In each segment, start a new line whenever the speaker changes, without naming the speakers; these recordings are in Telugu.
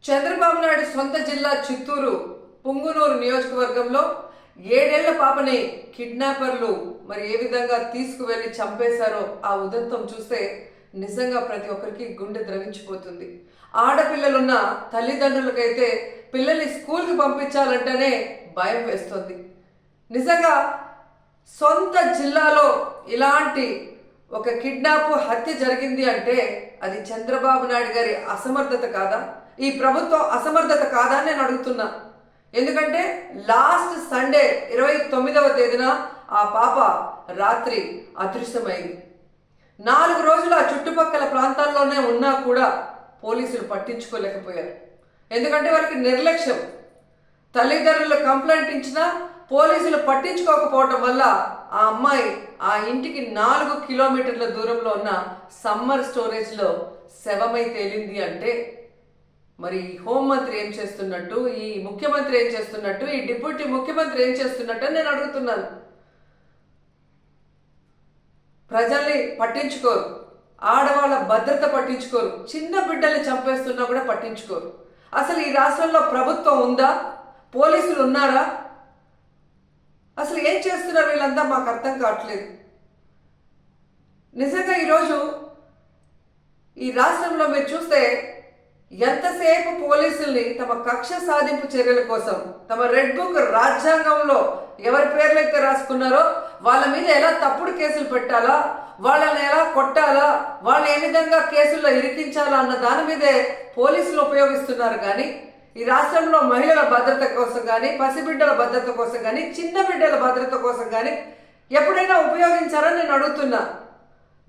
చంద్రబాబు నాయుడు సొంత జిల్లా చిత్తూరు పుంగునూరు నియోజకవర్గంలో 7 ఏళ్ల పాపని కిడ్నాపర్లు మరి ఏ విధంగా తీసుకువెళ్లి చంపేశారో ఆ ఉదంతం చూస్తే నిజంగా ప్రతి ఒక్కరికి గుండె ద్రవించిపోతుంది. ఆడపిల్లలున్న తల్లిదండ్రులకైతే పిల్లల్ని స్కూల్కి పంపించాలంటేనే భయం వేస్తుంది. నిజంగా సొంత జిల్లాలో ఇలాంటి ఒక కిడ్నాప్ హత్య జరిగింది అంటే అది చంద్రబాబు నాయుడు గారి అసమర్థత కాదా, ఈ ప్రభుత్వం అసమర్థత కాదా అని నేను అడుగుతున్నా. ఎందుకంటే లాస్ట్ సండే 29వ తేదీన ఆ పాప రాత్రి అదృశ్యమైంది. 4 రోజులు ఆ చుట్టుపక్కల ప్రాంతాల్లోనే ఉన్నా కూడా పోలీసులు పట్టించుకోలేకపోయారు. ఎందుకంటే వారికి నిర్లక్ష్యం. తల్లిదండ్రులు కంప్లైంట్ ఇచ్చినా పోలీసులు పట్టించుకోకపోవటం వల్ల ఆ అమ్మాయి ఆ ఇంటికి 4 కిలోమీటర్ల దూరంలో ఉన్న సమ్మర్ స్టోరేజ్లో శవమై తేలింది అంటే మరి హోంమంత్రి ఏం చేస్తున్నట్టు, ఈ ముఖ్యమంత్రి ఏం చేస్తున్నట్టు, ఈ డిప్యూటీ ముఖ్యమంత్రి ఏం చేస్తున్నట్టు అని నేను అడుగుతున్నాను. ప్రజల్ని పట్టించుకోరు, ఆడవాళ్ళ భద్రత పట్టించుకోరు, చిన్న బిడ్డల్ని చంపేస్తున్నా కూడా పట్టించుకోరు. అసలు ఈ రాష్ట్రంలో ప్రభుత్వం ఉందా? పోలీసులు ఉన్నారా? అసలు ఏం చేస్తున్నారు వీళ్ళంతా మాకు అర్థం కావట్లేదు. నిజంగా ఈరోజు ఈ రాష్ట్రంలో మీరు చూస్తే ఎంతసేపు పోలీసుల్ని తమ కక్ష సాధింపు చర్యల కోసం, తమ రెడ్ బుక్ రాజ్యాంగంలో ఎవరి పేర్లైతే రాసుకున్నారో వాళ్ళ మీద ఎలా తప్పుడు కేసులు పెట్టాలా, వాళ్ళని ఎలా కొట్టాలా, వాళ్ళు ఏ విధంగా కేసుల్లో ఇరికించాలా అన్న దాని మీదే పోలీసులు ఉపయోగిస్తున్నారు. కానీ ఈ రాష్ట్రంలో మహిళల భద్రత కోసం కానీ, పసిబిడ్డల భద్రత కోసం కానీ, చిన్న బిడ్డల భద్రత కోసం కానీ ఎప్పుడైనా ఉపయోగించారని నేను అడుగుతున్నా.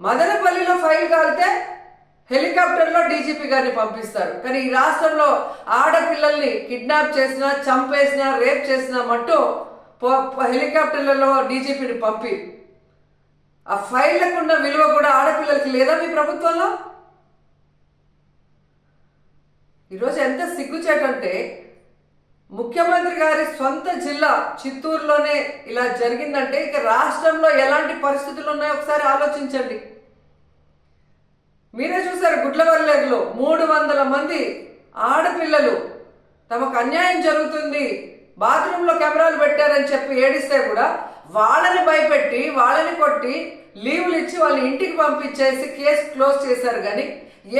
మదనపల్లిలో ఫైల్ కాలితే హెలికాప్టర్లో డీజీపీ గారిని పంపిస్తారు. కానీ ఈ రాష్ట్రంలో ఆడపిల్లల్ని కిడ్నాప్ చేసినా, చంపేసినా, రేప్ చేసినా మట్టు హెలికాప్టర్లలో డీజీపీని పంపి ఆ ఫైళ్లకు ఉన్న విలువ కూడా ఆడపిల్లలకి లేదా మీ ప్రభుత్వంలో? ఈరోజు ఎంత సిగ్గుచేటంటే ముఖ్యమంత్రి గారి సొంత జిల్లా చిత్తూరులోనే ఇలా జరిగిందంటే ఇక రాష్ట్రంలో ఎలాంటి పరిస్థితులు ఉన్నాయో ఒకసారి ఆలోచించండి. మీరే చూసారు, గుడ్లవల్లేరులో 300 మంది ఆడపిల్లలు తమకు అన్యాయం జరుగుతుంది, బాత్రూంలో కెమెరాలు పెట్టారని చెప్పి ఏడిస్తే కూడా వాళ్ళని భయపెట్టి, వాళ్ళని కొట్టి, లీవులు ఇచ్చి వాళ్ళ ఇంటికి పంపించేసి కేసు క్లోజ్ చేశారు. కానీ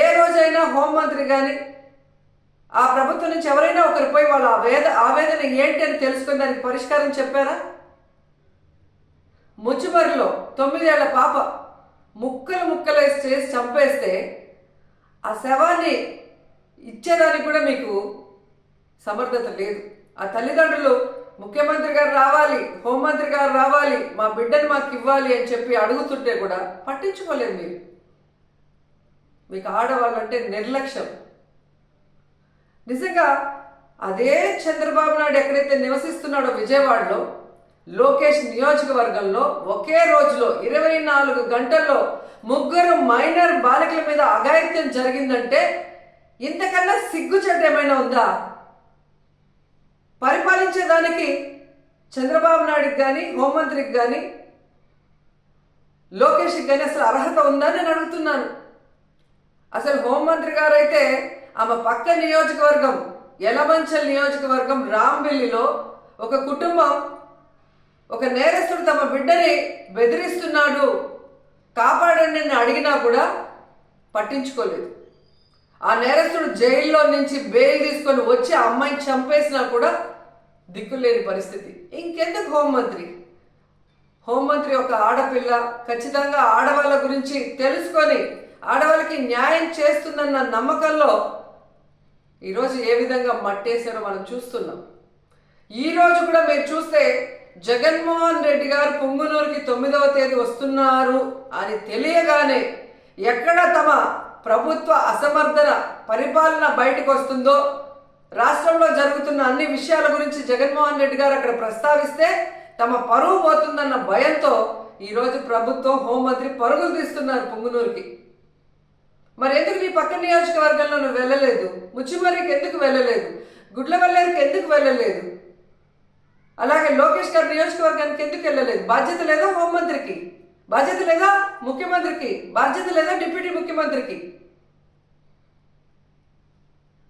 ఏ రోజైనా హోంమంత్రి కానీ ఆ ప్రభుత్వం నుంచి ఎవరైనా ఒకరు పోయి వాళ్ళ ఆవేదన ఏంటి అని తెలుసుకుని దానికి పరిష్కారం చెప్పారా? ముచ్చుమరిలో 9 ఏళ్ల పాప ముక్కలు చేసి చంపేస్తే ఆ శవాన్ని ఇచ్చేదానికి కూడా మీకు సమర్థత లేదు. ఆ తల్లిదండ్రులు ముఖ్యమంత్రి గారు రావాలి, హోంమంత్రి గారు రావాలి, మా బిడ్డను మాకు ఇవ్వాలి అని చెప్పి అడుగుతుంటే కూడా పట్టించుకోలేదు మీరు. మీకు ఆడవాళ్ళంటే నిర్లక్ష్యం. నిజంగా అదే చంద్రబాబు నాయుడు ఎక్కడైతే నివసిస్తున్నాడో విజయవాడలో లోకేష్ నియోజకవర్గంలో ఒకే రోజులో 24 గంటల్లో 3 మైనర్ బాలికల మీద అఘాయిత్యం జరిగిందంటే ఇంతకన్నా సిగ్గుచెట్టు ఏమైనా ఉందా? పరిపాలించేదానికి చంద్రబాబు నాయుడికి కానీ, హోంమంత్రికి కానీ, లోకేష్కి కానీ అసలు అర్హత ఉందా నేను అడుగుతున్నాను. అసలు హోంమంత్రి గారు అయితే ఆమె పక్క నియోజకవర్గం యలమంచల్ నియోజకవర్గం రాంబిల్లిలో ఒక కుటుంబం, ఒక నేరస్తుడు తమ బిడ్డని బెదిరిస్తున్నాడు, కాపాడండి అని అడిగినా కూడా పట్టించుకోలేదు. ఆ నేరస్తుడు జైల్లో నుంచి బెయిల్ తీసుకొని వచ్చి ఆ అమ్మాయిని చంపేసినా కూడా దిక్కులేని పరిస్థితి. ఇంకెందుకు హోంమంత్రి? హోంమంత్రి ఒక ఆడపిల్ల, ఖచ్చితంగా ఆడవాళ్ళ గురించి తెలుసుకొని ఆడవాళ్ళకి న్యాయం చేస్తుందన్న నమ్మకంలో ఈరోజు ఏ విధంగా మట్టేశారో మనం చూస్తున్నాం. ఈరోజు కూడా మీరు చూస్తే జగన్మోహన్ రెడ్డి గారు పుంగునూరుకి 9వ తేదీ వస్తున్నారు అని తెలియగానే ఎక్కడ తమ ప్రభుత్వ అసమర్థన పరిపాలన బయటకు వస్తుందో, రాష్ట్రంలో జరుగుతున్న అన్ని విషయాల గురించి జగన్మోహన్ రెడ్డి గారు అక్కడ ప్రస్తావిస్తే తమ పరువు పోతుందన్న భయంతో ఈరోజు ప్రభుత్వం, హోంమంత్రి పరుగులు తీస్తున్నారు పుంగునూరుకి. మరి ఎందుకు నీ పక్క నియోజకవర్గంలో నువ్వు వెళ్ళలేదు? ముచ్చిమరికి ఎందుకు వెళ్ళలేదు? గుడ్లవల్లేరుకి ఎందుకు వెళ్ళలేదు? అలాగే లోకేష్ గారి నియోజకవర్గానికి ఎందుకు వెళ్ళలేదు? బాధ్యత లేదా హోంమంత్రికి? బాధ్యత లేదా ముఖ్యమంత్రికి? బాధ్యత లేదా డిప్యూటీ ముఖ్యమంత్రికి?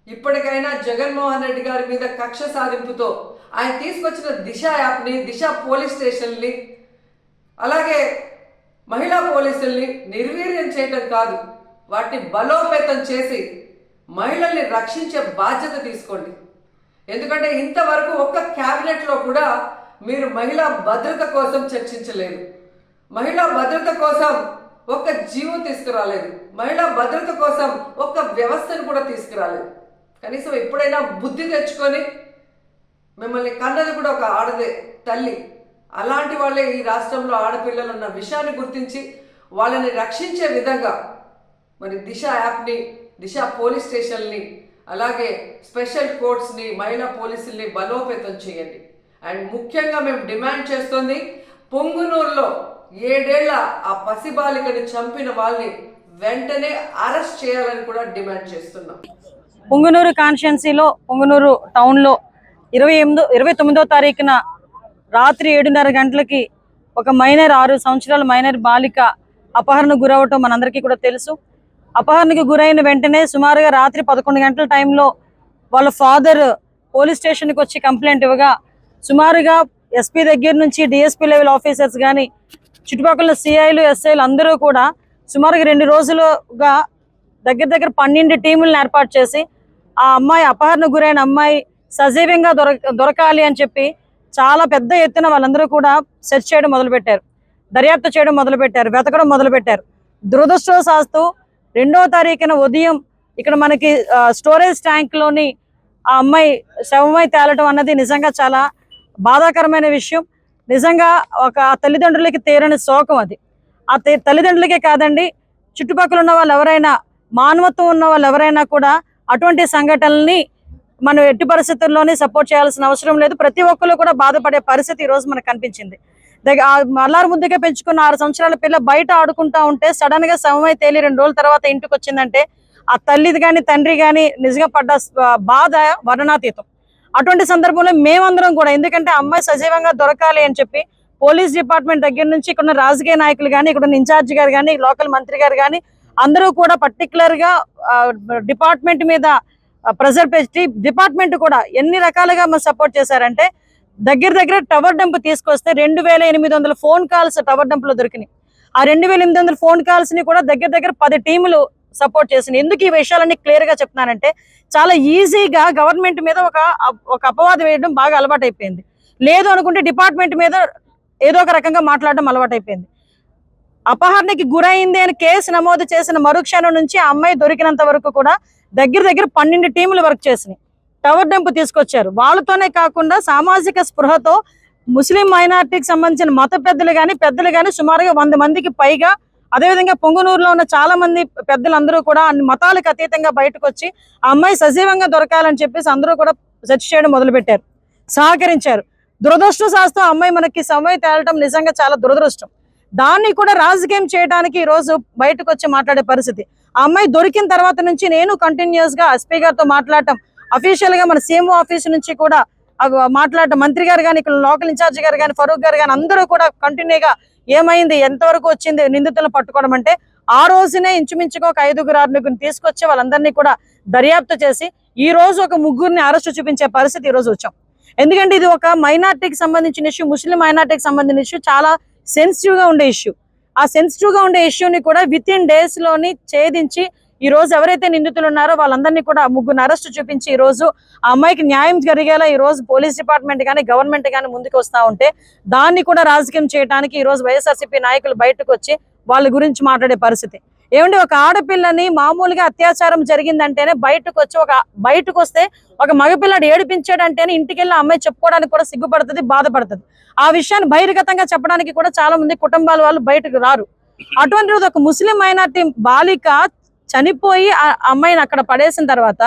ఇప్పటికైనా జగన్మోహన్ రెడ్డి గారి మీద కక్ష సాధింపుతో ఆయన తీసుకొచ్చిన దిశ యాప్ని, దిశ పోలీస్ స్టేషన్ని, అలాగే మహిళా పోలీసుల్ని నిర్వీర్యం చేయటం కాదు, వాటిని బలోపేతం చేసి మహిళల్ని రక్షించే బాధ్యత తీసుకోండి. ఎందుకంటే ఇంతవరకు ఒక్క క్యాబినెట్లో కూడా మీరు మహిళా భద్రత కోసం చర్చించలేదు, మహిళా భద్రత కోసం ఒక్క జీవం తీసుకురాలేదు, మహిళా భద్రత కోసం ఒక్క వ్యవస్థను కూడా తీసుకురాలేదు. కనీసం ఎప్పుడైనా బుద్ధి తెచ్చుకొని, మిమ్మల్ని కన్నది కూడా ఒక ఆడదే తల్లి, అలాంటి వాళ్ళే ఈ రాష్ట్రంలో ఆడపిల్లలు ఉన్న విషయాన్ని గుర్తించి వాళ్ళని రక్షించే విధంగా మరి దిశ యాప్ని, దిశ పోలీస్ స్టేషన్ని, అలాగే స్పెషల్ కోర్ట్స్ని, మహిళా పోలీసుల్ని బలోపేతం చేయండి. అండ్ ముఖ్యంగా మేము డిమాండ్ చేస్తుంది, పొంగునూరులో 7 ఏళ్ల ఆ పసిబాలికని చంపిన వాళ్ళని వెంటనే అరెస్ట్ చేయాలని కూడా డిమాండ్ చేస్తున్నాం.
పొంగునూరు కాన్స్టిట్యున్సీలో, పొంగునూరు టౌన్లో 29వ తారీఖున రాత్రి 7:30 గంటలకి ఒక మైనర్, 6 సంవత్సరాల మైనర్ బాలిక అపహరణకు గురవటం మనందరికీ కూడా తెలుసు. అపహరణకు గురైన వెంటనే సుమారుగా రాత్రి 11 గంటల టైంలో వాళ్ళ ఫాదర్ పోలీస్ స్టేషన్కి వచ్చి కంప్లైంట్ ఇవ్వగా, సుమారుగా ఎస్పీ దగ్గర నుంచి డిఎస్పీ లెవెల్ ఆఫీసర్స్ కానీ, చుట్టుపక్కల సిఐలు, ఎస్ఐలు అందరూ కూడా సుమారుగా 2 రోజులుగా దగ్గర 12 టీములను ఏర్పాటు చేసి ఆ అమ్మాయి, అపహరణకు గురైన అమ్మాయి సజీవంగా దొరకాలి అని చెప్పి చాలా పెద్ద ఎత్తున వాళ్ళందరూ కూడా సెర్చ్ చేయడం మొదలుపెట్టారు, దర్యాప్తు చేయడం మొదలుపెట్టారు, వెతకడం మొదలుపెట్టారు. దురదృష్టవశాత్తు 2వ తారీఖున ఉదయం ఇక్కడ మనకి స్టోరేజ్ ట్యాంక్లోని ఆ అమ్మాయి శవమై తేలటం అన్నది నిజంగా చాలా బాధాకరమైన విషయం. నిజంగా ఒక తల్లిదండ్రులకి తీరని శోకం అది. ఆ తల్లిదండ్రులకే కాదండి, చుట్టుపక్కల ఉన్న వాళ్ళు ఎవరైనా, మానవత్వం ఉన్న వాళ్ళు ఎవరైనా కూడా అటువంటి సంఘటనల్ని మనం ఎట్టి పరిస్థితుల్లోనే సపోర్ట్ చేయాల్సిన అవసరం లేదు. ప్రతి ఒక్కరు కూడా బాధపడే పరిస్థితి ఈరోజు మనకు కనిపించింది. అల్లారు ముద్దుగా పెంచుకున్న 6 సంవత్సరాల పిల్ల బయట ఆడుకుంటా ఉంటే సడన్ గా శవమై తేలి 2 రోజుల తర్వాత ఇంటికి వచ్చిందంటే ఆ తల్లిది కానీ తండ్రి కానీ నిజంగా పడ్డ బాధ వర్ణనాతీతం. అటువంటి సందర్భంలో మేమందరం కూడా, ఎందుకంటే అమ్మాయి సజీవంగా దొరకాలి అని చెప్పి పోలీస్ డిపార్ట్మెంట్ దగ్గర నుంచి ఇక్కడ రాజకీయ నాయకులు కానీ, ఇక్కడ ఇన్ఛార్జి గారు కానీ, లోకల్ మంత్రి గారు కానీ అందరూ కూడా పర్టికులర్ గా డిపార్ట్మెంట్ మీద ప్రెజర్ పెట్టి, డిపార్ట్మెంట్ కూడా ఎన్ని రకాలుగా సపోర్ట్ చేశారంటే, దగ్గర టవర్ డంప్ తీసుకొస్తే 2800 ఫోన్ కాల్స్ టవర్ డంప్ లో దొరికినాయి. ఆ 2800 ఫోన్ కాల్స్ ని కూడా దగ్గర 10 టీములు సపోర్ట్ చేసినాయి. ఎందుకు ఈ విషయాలన్నీ క్లియర్ గా చెప్తున్నానంటే, చాలా ఈజీగా గవర్నమెంట్ మీద ఒక అపవాదం వేయడం బాగా అలవాటు అయిపోయింది. లేదు అనుకుంటే డిపార్ట్మెంట్ మీద ఏదో ఒక రకంగా మాట్లాడడం అలవాటు అయిపోయింది. అపహరణకి గురైంది అని కేసు నమోదు చేసిన మరుక్షణం నుంచి ఆ అమ్మాయి దొరికినంత వరకు కూడా దగ్గర 12 టీములు వర్క్ చేసినాయి, టవర్ డంప్ తీసుకొచ్చారు. వాళ్ళతోనే కాకుండా సామాజిక స్పృహతో ముస్లిం మైనార్టీకి సంబంధించిన మత పెద్దలు కానీ సుమారుగా 100 మందికి పైగా, అదేవిధంగా పొంగునూరులో ఉన్న చాలా మంది పెద్దలందరూ కూడా అన్ని మతాలకు అతీతంగా బయటకు వచ్చి ఆ అమ్మాయి సజీవంగా దొరకాలని చెప్పేసి అందరూ కూడా సెర్చ్ చేయడం మొదలుపెట్టారు, సహకరించారు. దురదృష్టవశాత్తు ఆ అమ్మాయి మనకి సమయం తేలటం నిజంగా చాలా దురదృష్టం. దాన్ని కూడా రాజకీయం చేయడానికి ఈ రోజు బయటకు వచ్చి మాట్లాడే పరిస్థితి. ఆ అమ్మాయి దొరికిన తర్వాత నుంచి నేను కంటిన్యూస్ గా ఎస్పీ గారితో మాట్లాడటం, అఫీషియల్ గా మన సీఎంఓ ఆఫీస్ నుంచి కూడా మాట్లాడటం, మంత్రి గారు కానీ, ఇక్కడ లోకల్ ఇన్ఛార్జి గారు కానీ, ఫరూక్ గారు కానీ అందరూ కూడా కంటిన్యూగా ఏమైంది, ఎంతవరకు వచ్చింది, నిందితులను పట్టుకోవడం అంటే ఆ రోజునే ఇంచుమించుగా ఒక 5-6 తీసుకొచ్చి వాళ్ళందరినీ కూడా దర్యాప్తు చేసి ఈ రోజు ఒక 3 అరెస్టు చూపించే పరిస్థితి ఈ రోజు వచ్చాం. ఎందుకంటే ఇది ఒక మైనార్టీకి సంబంధించిన ఇష్యూ, ముస్లిం మైనార్టీకి సంబంధించిన ఇష్యూ, చాలా సెన్సిటివ్ గా ఉండే ఇష్యూ. ఆ సెన్సిటివ్ గా ఉండే ఇష్యూని కూడా విత్ ఇన్ డేస్ లోని ఛేదించి ఈ రోజు ఎవరైతే నిందితులు ఉన్నారో వాళ్ళందరినీ కూడా 3 అరెస్టు చూపించి ఈ రోజు ఆ అమ్మాయికి న్యాయం జరిగేలా ఈ రోజు పోలీస్ డిపార్ట్మెంట్ కానీ, గవర్నమెంట్ కానీ ముందుకు వస్తా ఉంటే దాన్ని కూడా రాజకీయం చేయడానికి ఈ రోజు వైఎస్ఆర్సీపీ నాయకులు బయటకు వచ్చి వాళ్ళ గురించి మాట్లాడే పరిస్థితి. ఏమంటే ఒక ఆడపిల్లని మామూలుగా అత్యాచారం జరిగిందంటేనే బయటకు వస్తే ఒక మగపిల్లాడు ఏడిపించాడంటేనే ఇంటికి వెళ్ళి అమ్మాయి చెప్పుకోవడానికి కూడా సిగ్గుపడుతుంది, బాధపడుతుంది. ఆ విషయాన్ని బహిర్గతంగా చెప్పడానికి కూడా చాలా మంది కుటుంబాల వాళ్ళు బయటకు రారు. అటువంటి రోజు ఒక ముస్లిం మైనార్టీ బాలిక చనిపోయి ఆ అమ్మాయిని అక్కడ పడేసిన తర్వాత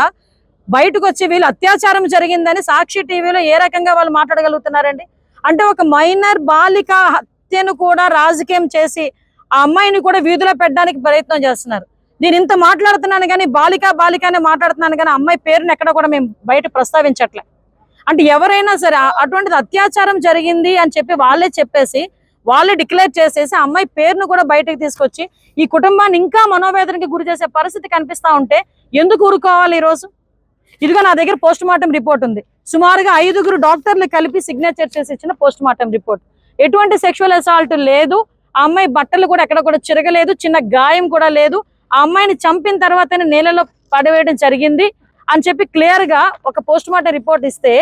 బయటకు వచ్చి వీళ్ళు అత్యాచారం జరిగిందని సాక్షి టీవీలో ఏ రకంగా వాళ్ళు మాట్లాడగలుగుతున్నారండి? అంటే ఒక మైనర్ బాలిక హత్యను కూడా రాజకీయం చేసి ఆ అమ్మాయిని కూడా వీధిలో పెట్టడానికి ప్రయత్నం చేస్తున్నారు. నేను ఇంత మాట్లాడుతున్నాను కానీ బాలికనే మాట్లాడుతున్నాను కానీ అమ్మాయి పేరుని ఎక్కడ కూడా మేము బయట ప్రస్తావించట్లే. అంటే ఎవరైనా సరే అటువంటిది అత్యాచారం జరిగింది అని చెప్పి వాళ్ళే డిక్లేర్ చేసేసి అమ్మాయి పేరును కూడా బయటకు తీసుకొచ్చి ఈ కుటుంబాన్ని ఇంకా మనోవేదనకి గురి చేసే పరిస్థితి కనిపిస్తా ఉంటే ఎందుకు ఊరుకోవాలి? ఇదిగో నా దగ్గర పోస్ట్ మార్టం రిపోర్ట్ ఉంది. సుమారుగా 5గురు డాక్టర్లు కలిపి సిగ్నేచర్ చేసి ఇచ్చిన పోస్ట్ మార్టం రిపోర్ట్. ఎటువంటి సెక్షువల్ అసాల్ట్ లేదు. ఆ అమ్మాయి బట్టలు కూడా ఎక్కడ కూడా చిరగలేదు, చిన్న గాయం కూడా లేదు. ఆ అమ్మాయిని చంపిన తర్వాతనే నేలలో పడవేయడం జరిగింది అని చెప్పి క్లియర్ గా ఒక పోస్ట్ మార్టం రిపోర్ట్ ఇస్తే,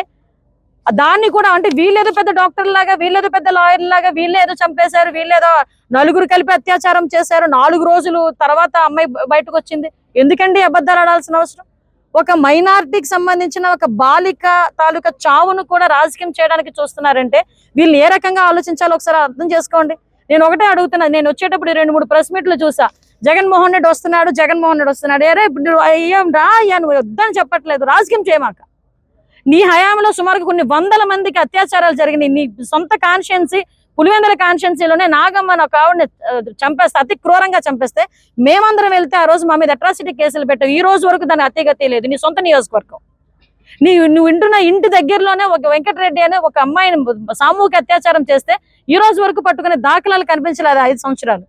దాన్ని కూడా అంటే వీళ్ళేదో పెద్ద డాక్టర్ లాగా, వీళ్ళేదో పెద్ద లాయర్ లాగా, వీళ్ళేదో చంపేశారు, వీళ్ళేదో 4గురు కలిపి అత్యాచారం చేశారు, 4 రోజులు తర్వాత అమ్మాయి బయటకు వచ్చింది. ఎందుకండి అబద్ధాలు ఆడాల్సిన అవసరం? ఒక మైనారిటీకి సంబంధించిన ఒక బాలిక తాలూకా చావును కూడా రాజకీయం చేయడానికి చూస్తున్నారంటే వీళ్ళు ఏ రకంగా ఆలోచించాలో ఒకసారి అర్థం చేసుకోండి. నేను ఒకటే అడుగుతున్నా, నేను వచ్చేటప్పుడు 2-3 ప్రెస్ మీట్లు చూసా. జగన్మోహన్ రెడ్డి వస్తున్నాడు. అరే అయ్యాం రా అయ్యా, నువ్వు వద్దని చెప్పట్లేదు, రాజకీయం చేయమాక. నీ హయాంలో సుమారుగా కొన్ని 100 మందికి అత్యాచారాలు జరిగినాయి. నీ సొంత కాన్స్టిట్యున్సీ పులివెందుల కాన్స్టిట్యున్సీలోనే నాగమ్మని ఒక ఆవిడని చంపేస్తే, అతి క్రూరంగా చంపేస్తే మేమందరం వెళ్తే ఆ రోజు మా మీద అట్రాసిటీ కేసులు పెట్టావు. ఈ రోజు వరకు దాని అతిగతి లేదు. నీ సొంత నియోజకవర్గం, నువ్వు వింటున్న ఇంటి దగ్గరలోనే ఒక వెంకటరెడ్డి అనే ఒక అమ్మాయిని సామూహిక అత్యాచారం చేస్తే ఈ రోజు వరకు పట్టుకునే దాఖలాలు కనిపించలేదు 5 సంవత్సరాలు.